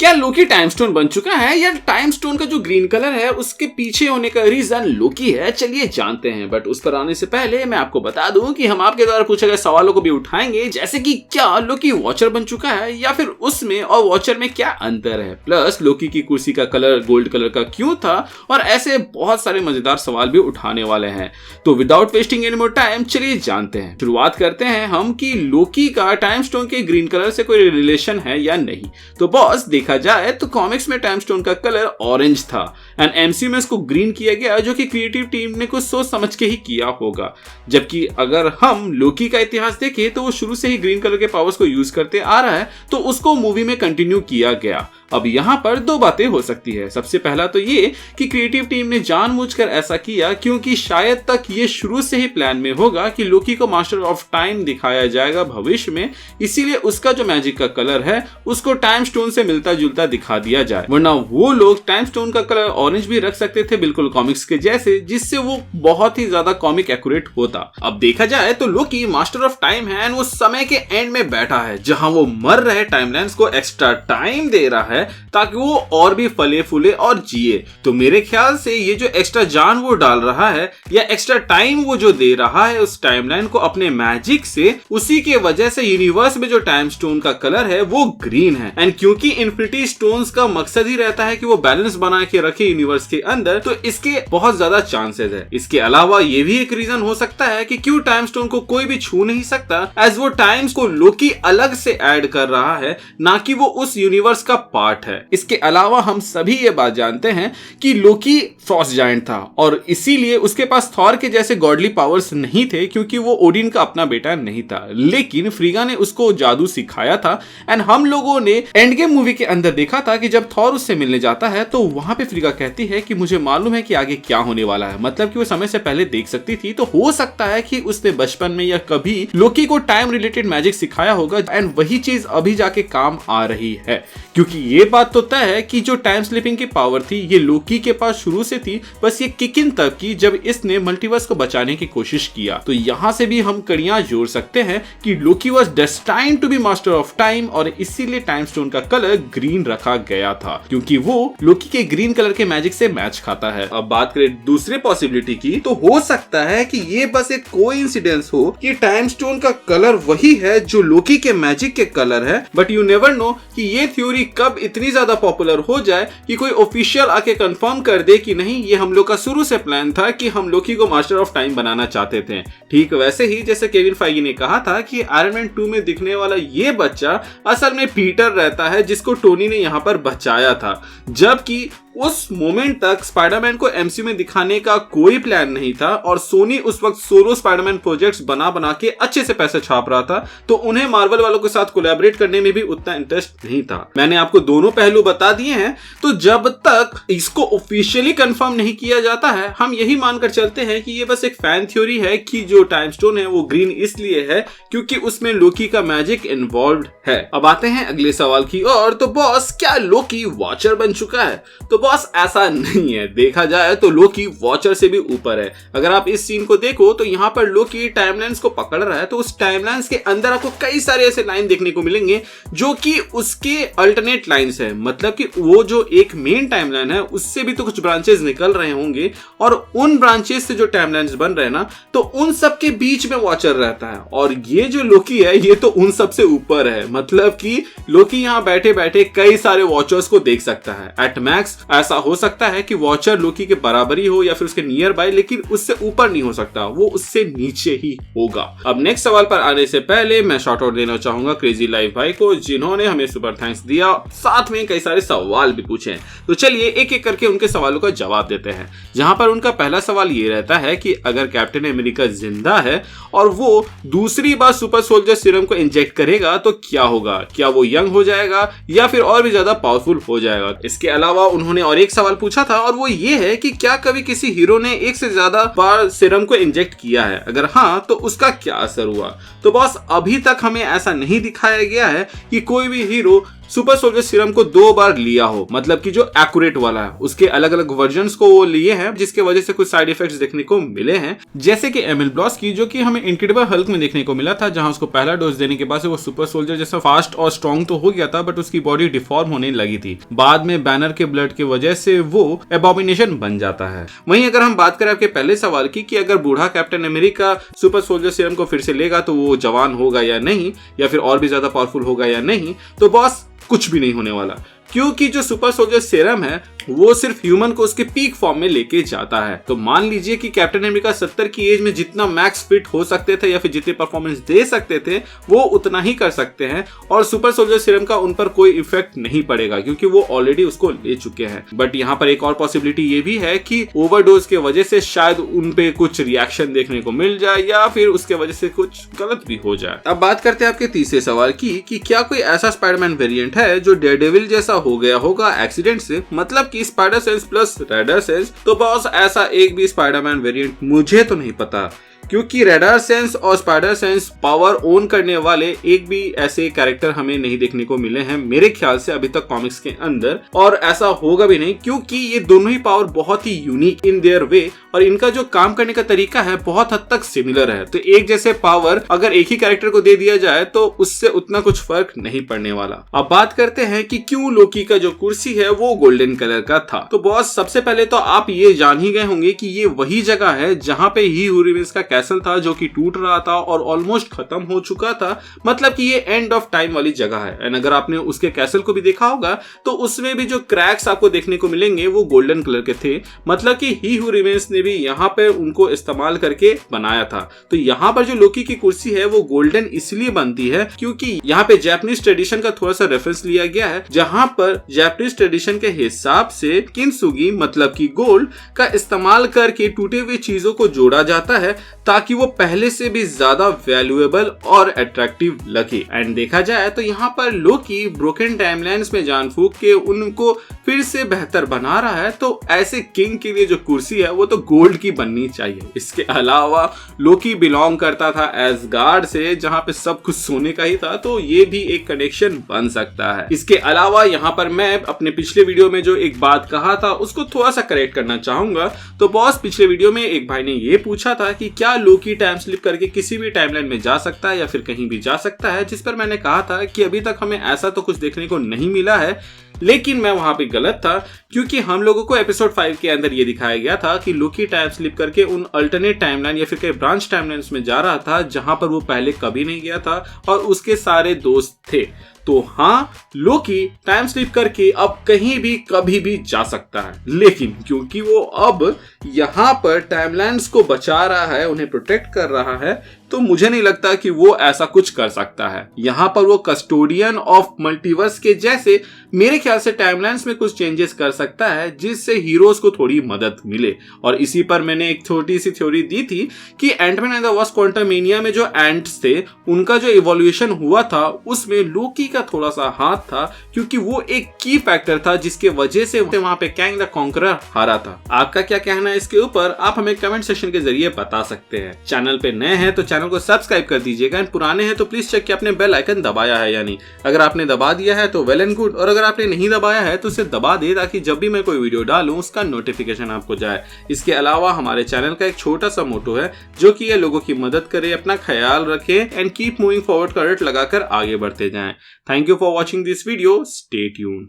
क्या लोकी time stone बन चुका है या टाइम स्टोन का जो ग्रीन कलर है उसके पीछे होने का रीजन लोकी है? चलिए जानते हैं। बट उस पर आने से पहले मैं आपको बता दूं कि हम आपके द्वारा पूछे गए सवालों को भी उठाएंगे, जैसे कि क्या लोकी वॉचर बन चुका है या फिर उसमें और वॉचर में क्या अंतर है, प्लस लोकी की कुर्सी का कलर गोल्ड कलर का क्यों था, और ऐसे बहुत सारे मजेदार सवाल भी उठाने वाले हैं। तो without wasting any more time चलिए जानते हैं। शुरुआत करते हैं हम कि लोकी का टाइम स्टोन के ग्रीन कलर से कोई रिलेशन है या नहीं। तो बॉस देखा जाए तो कॉमिक्स में टाइम स्टोन का कलर ऑरेंज था एंड एमसीयू में इसको ग्रीन किया गया, जो कि क्रिएटिव टीम ने कुछ सोच समझ के ही किया होगा। जबकि अगर हम लोकी का इतिहास देखें तो वो शुरू से ही ग्रीन कलर के पावर्स को यूज करते आ रहा है, तो उसको मूवी में कंटिन्यू किया गया। अब यहाँ पर दो बातें हो सकती है। सबसे पहला तो ये कि क्रिएटिव टीम ने जानबूझकर ऐसा किया क्योंकि शायद तक ये शुरू से ही प्लान में होगा कि लोकी को मास्टर ऑफ टाइम दिखाया जाएगा भविष्य में, इसीलिए उसका जो मैजिक का कलर है उसको टाइम स्टोन से मिलता जुलता दिखा दिया जाए। वरना वो लोग टाइम स्टोन का कलर ऑरेंज भी रख सकते थे बिल्कुल कॉमिक्स के जैसे, जिससे वो बहुत ही ज्यादा कॉमिक एक्यूरेट होता। अब देखा जाए तो लोकी मास्टर ऑफ टाइम है एंड वो समय के एंड में बैठा है जहां वो मर रहे टाइमलाइंस को एक्स्ट्रा टाइम दे रहा है ताकि वो और भी फले फूले और जिए। तो मेरे ख्याल से ये जो एक्स्ट्रा जान वो डाल रहा है या एक्स्ट्रा टाइम वो जो दे रहा है उस टाइमलाइन को अपने मैजिक से, उसी के वजह से यूनिवर्स में जो टाइम स्टोन का कलर है वो ग्रीन है। एंड क्योंकि इन्फिनिटी स्टोन्स का मकसद ही रहता है कि वो बैलेंस बना के रखे यूनिवर्स के अंदर, तो इसके बहुत ज्यादा चांसेस है। इसके अलावा ये भी एक रीजन हो सकता है कि क्यों टाइम स्टोन को कोई भी छू नहीं सकता, एज वो टाइम्स को लोकी अलग से ऐड कर रहा है, ना कि वो उस यूनिवर्स का पार्ट है। इसके अलावा हम सभी ये बात जानते हैं कि लोकी फ्रॉस्ट जायंट था और इसीलिए उसके पास थॉर के जैसे गॉडली पावर्स नहीं थे, क्योंकि वो ओडिन का अपना बेटा नहीं था। लेकिन फ्रीगा ने उसको जादू सिखाया था एंड हम लोगों ने एंड गेम मूवी के अंदर देखा था कि जब थॉर उससे मिलने जाता है तो वहां पे फ्रीगा कहती है कि मुझे मालूम है कि आगे क्या होने वाला है, मतलब कि वो समय से पहले देख सकती थी। तो हो सकता है कि उसने बचपन में या कभी लोकी को टाइम रिलेटेड मैजिक सिखाया होगा एंड वही चीज अभी जाके काम आ रही है, क्योंकि ये बात तो तय है कि जो टाइम स्लिपिंग की पावर थी ये लोकी के पास शुरू से थी, बस ये किक इन तब की जब इसने मल्टीवर्स को बचाने की कोशिश किया। तो यहां से भी हम कड़ियां जोड़ सकते हैं कि Loki was destined to be master of time और इसीलिए टाइम स्टोन का कलर ग्रीन रखा गया था, क्योंकि वो लोकी के ग्रीन कलर के मैजिक से मैच खाता है। अब बात करें दूसरे पॉसिबिलिटी की, तो हो सकता है कि ये बस एक कोइंसिडेंस हो कि टाइम स्टोन का कलर वही है जो लोकी के मैजिक के कलर है, बट यू नेवर नो कि ये थ्योरी कब इतनी ज्यादा पॉपुलर हो जाए कि कोई ऑफिशियल आके कंफर्म कर दे कि नहीं, ये हम लोग का शुरू से प्लान था कि हम लोकी को मास्टर ऑफ टाइम बनाना चाहते थे। ठीक वैसे ही जैसे केविन फाइगी ने कहा था कि आयरन मैन 2 में दिखने वाला ये बच्चा असल में पीटर रहता है जिसको टोनी ने यहाँ पर बचाया था, जबकि उस मोमेंट तक स्पाइडरमैन को एमसीयू में दिखाने का कोई प्लान नहीं था और सोनी उस वक्त सोलो स्पाइडरमैन प्रोजेक्ट्स बना के अच्छे से पैसे छाप रहा था, तो उन्हें मार्वल वालों के साथ कोलैबोरेट करने में भी उतना इंटरेस्ट नहीं था। मैंने आपको दोनों पहलू बता दिए हैं, तो जब तक इसको ऑफिशियली कंफर्म नहीं किया जाता है हम यही मानकर चलते हैं कि ये बस एक फैन थ्योरी है कि जो टाइम स्टोन है वो ग्रीन इसलिए है क्योंकि उसमें लोकी का मैजिक इन्वॉल्व है। अब आते हैं अगले सवाल की ओर। तो बॉस, क्या लोकी वॉचर बन चुका है? तो बॉस ऐसा नहीं है, देखा जाए तो लोकी वॉचर से भी ऊपर है। अगर आप इस सीन को देखो तो यहाँ पर लोकी टाइमलाइंस को पकड़ रहा है, तो उस टाइमलाइंस के अंदर आपको कई सारे ऐसे लाइन देखने को मिलेंगे जो कि उसके अल्टरनेट लाइंस है, मतलब कि वो जो एक मेन टाइमलाइन है उससे भी तो कुछ ब्रांचेस निकल रहे होंगे और उन ब्रांचेस से जो टाइमलाइंस बन रहे हैं ना, तो उन सब के बीच में वॉचर रहता है। और ये जो लोकी है ये तो उन सब से ऊपर है, मतलब कि लोकी यहाँ बैठे बैठे कई सारे वॉचर्स को देख सकता है। एट मैक्स ऐसा हो सकता है कि वॉचर लोकी के बराबरी हो या फिर उसके नियर बाय, लेकिन उससे ऊपर नहीं हो सकता, वो उससे नीचे ही होगा। अब नेक्स्ट सवाल पर आने से पहले मैं शॉर्ट आउट देना चाहूंगा क्रेजी लाइफ भाई को, जिन्होंने हमें सुपर थैंक्स दिया, साथ में कई सारे सवाल भी पूछे। तो चलिए एक एक करके उनके सवालों का जवाब देते हैं। जहां पर उनका पहला सवाल ये रहता है कि अगर कैप्टन अमेरिका जिंदा है और वो दूसरी बार सुपर सोल्जर सीरम को इंजेक्ट करेगा तो क्या होगा? क्या वो यंग हो जाएगा या फिर और भी ज्यादा पावरफुल हो जाएगा? इसके अलावा उन्होंने और एक सवाल पूछा था और वो ये है कि क्या कभी किसी हीरो ने एक से ज्यादा बार सीरम को इंजेक्ट किया है? अगर हाँ तो उसका क्या असर हुआ? तो बॉस, अभी तक हमें ऐसा नहीं दिखाया गया है कि कोई भी हीरो सुपर सोल्जर सीरम को 2 बार लिया हो, मतलब कि जो एक्यूरेट वाला है, उसके अलग अलग वर्जन्स को वो लिए हैं, जिसके वजह से कुछ साइड इफेक्ट्स देखने को मिले हैं, जैसे कि एमिल ब्लॉस की, जो कि हमें इनक्रेडिबल हल्क में देखने को मिला था, जहां उसको पहला डोज देने के बाद से वो सुपर सोल्जर जैसा फास्ट और स्ट्रॉन्ग तो हो गया था, बट उसकी बॉडी डिफॉर्म होने लगी थी। बाद में बैनर के ब्लड की वजह से वो एबॉमिनेशन बन जाता है। वहीं अगर हम बात करें आपके पहले सवाल की कि अगर बूढ़ा captain America super soldier serum को फिर से लेगा तो वो जवान होगा या नहीं, या फिर और भी ज्यादा पावरफुल होगा या नहीं, तो बॉस कुछ भी नहीं होने वाला, क्योंकि जो सुपर सोल्जर सीरम है वो सिर्फ ह्यूमन को उसके पीक फॉर्म में लेके जाता है। तो मान लीजिए कि कैप्टन अमेरिका 70 की एज में जितना मैक्स फिट हो सकते थे या फिर जितने परफॉर्मेंस दे सकते थे वो उतना ही कर सकते हैं, और सुपर सोल्जर सीरम का उन पर कोई इफेक्ट नहीं पड़ेगा क्योंकि वो ऑलरेडी उसको ले चुके हैं। बट यहाँ पर एक और पॉसिबिलिटी ये भी है कि ओवरडोज के वजह से शायद उन पे कुछ रिएक्शन देखने को मिल जाए या फिर उसके वजह से कुछ गलत भी हो जाए। अब बात करते हैं आपके तीसरे सवाल की कि क्या कोई ऐसा स्पाइडरमैन वेरिएंट है जो डेयरडेविल जैसा हो गया होगा एक्सीडेंट से, मतलब कि spider sense plus raider sense. तो बॉस ऐसा एक भी स्पाइडरमैन वेरिएंट मुझे तो नहीं पता, क्योंकि रेडार सेंस और स्पाइडर सेंस पावर ओन करने वाले एक भी ऐसे कैरेक्टर हमें नहीं देखने को मिले हैं मेरे ख्याल से अभी तक कॉमिक्स के अंदर, और ऐसा होगा भी नहीं क्योंकि ये दोनों ही पावर बहुत ही यूनिक इन देयर वे और इनका जो काम करने का तरीका है बहुत हद तक सिमिलर है। तो एक जैसे पावर अगर एक ही कैरेक्टर को दे दिया जाए तो उससे उतना कुछ फर्क नहीं पड़ने वाला। अब बात करते हैं कि क्यों लोकी का जो कुर्सी है वो गोल्डन कलर का था। तो बॉस सबसे पहले तो आप ये जान ही गए होंगे कि ये वही जगह है जहां पे ही हू रिमेन्स का कैसल था जो कि टूट रहा था और ऑलमोस्ट खत्म हो चुका था, मतलब कि ये एंड ऑफ टाइम वाली जगह है। एंड अगर आपने उसके कैसल को भी देखा होगा तो उसमें भी जो क्रैक्स आपको देखने को मिलेंगे वो गोल्डन कलर के थे, मतलब कि ही हू रिमेन्स ने भी यहाँ पे उनको इस्तेमाल करके बनाया था। तो यहाँ पर जो लोकी की कुर्सी है वो गोल्डन इसलिए बनती है क्योंकि यहाँ पे जापानीज ट्रेडिशन का थोड़ा सा रेफरेंस लिया गया है, जहां पर जापानीज ट्रेडिशन के हिसाब से किंसुगी मतलब कि गोल्ड का इस्तेमाल करके टूटे हुए चीजों को जोड़ा जाता है ताकि वो पहले से भी ज्यादा वैल्यूएबल और अट्रैक्टिव लगे। एंड देखा जाए तो यहाँ पर लोकी ब्रोकन टाइमलाइंस में जान फूंक के उनको फिर से बेहतर बना रहा है, तो ऐसे किंग के लिए जो कुर्सी है वो तो गोल्ड की बननी चाहिए। इसके अलावा लोकी बिलोंग करता था एसगार्ड से जहाँ पे सब कुछ सोने का ही था, तो ये भी एक कनेक्शन बन सकता है। इसके अलावा यहाँ पर मैं अपने पिछले वीडियो में जो एक बात कहा था उसको थोड़ा सा करेक्ट करना चाहूंगा। तो बॉस पिछले वीडियो में एक भाई ने ये पूछा था कि क्या लोकी टाइम स्लिप करके किसी भी टाइमलाइन में जा सकता है या फिर कहीं भी जा सकता है, जिस पर मैंने कहा था कि अभी तक हमें ऐसा तो कुछ देखने को नहीं मिला है। लेकिन मैं वहां पे गलत था क्योंकि हम लोगों को एपिसोड 5 के अंदर ये दिखाया गया था कि लोकी टाइम स्लिप करके उन अल्टरनेट टाइमलाइन या फिर कई ब्रांच टाइमलाइंस में जा रहा था जहां पर वो पहले कभी नहीं गया था और उसके सारे दोस्त थे। तो हाँ, लोकी टाइम स्लिप करके अब कहीं भी कभी भी जा सकता है, लेकिन क्योंकि वो अब यहाँ पर टाइमलाइंस को बचा रहा है, उन्हें प्रोटेक्ट कर रहा है, तो मुझे नहीं लगता कि वो ऐसा कुछ कर सकता है। यहाँ पर वो कस्टोडियन ऑफ मल्टीवर्स के जैसे मेरे ख्याल से टाइमलाइंस में कुछ चेंजेस कर सकता है जिससे हीरोज को थोड़ी मदद मिले। और इसी पर मैंने एक छोटी सी थ्योरी दी थी कि Ant Man and the Wasp Quantumania में जो एंट्स थे उनका जो इवोल्यूशन हुआ था उसमें लोकी का थोड़ा सा हाथ था, क्योंकि वो एक की फैक्टर था जिसके वजह से वहां पे कैंग द कॉन्करर हारा था। आपका क्या कहना है इसके ऊपर आप हमें कमेंट सेक्शन के जरिए बता सकते हैं। चैनल पे नए हैं तो चैनल को सब्सक्राइब कर दीजिएगा, एंड पुराने हैं तो प्लीज चेक कि आपने बेल आइकन दबाया है या नहीं। अगर आपने दबा दिया है तो वेल एंड गुड, और अगर आपने नहीं दबाया है तो उसे दबा दे ताकि जब भी मैं कोई वीडियो डालूं उसका नोटिफिकेशन आपको जाए। इसके अलावा हमारे चैनल का एक छोटा सा मोटो है जो कि ये लोगों की मदद करे, अपना ख्याल रखे एंड कीप मूविंग फॉरवर्ड का रट लगाकर आगे बढ़ते जाएं। Thank you for watching this video, stay tuned.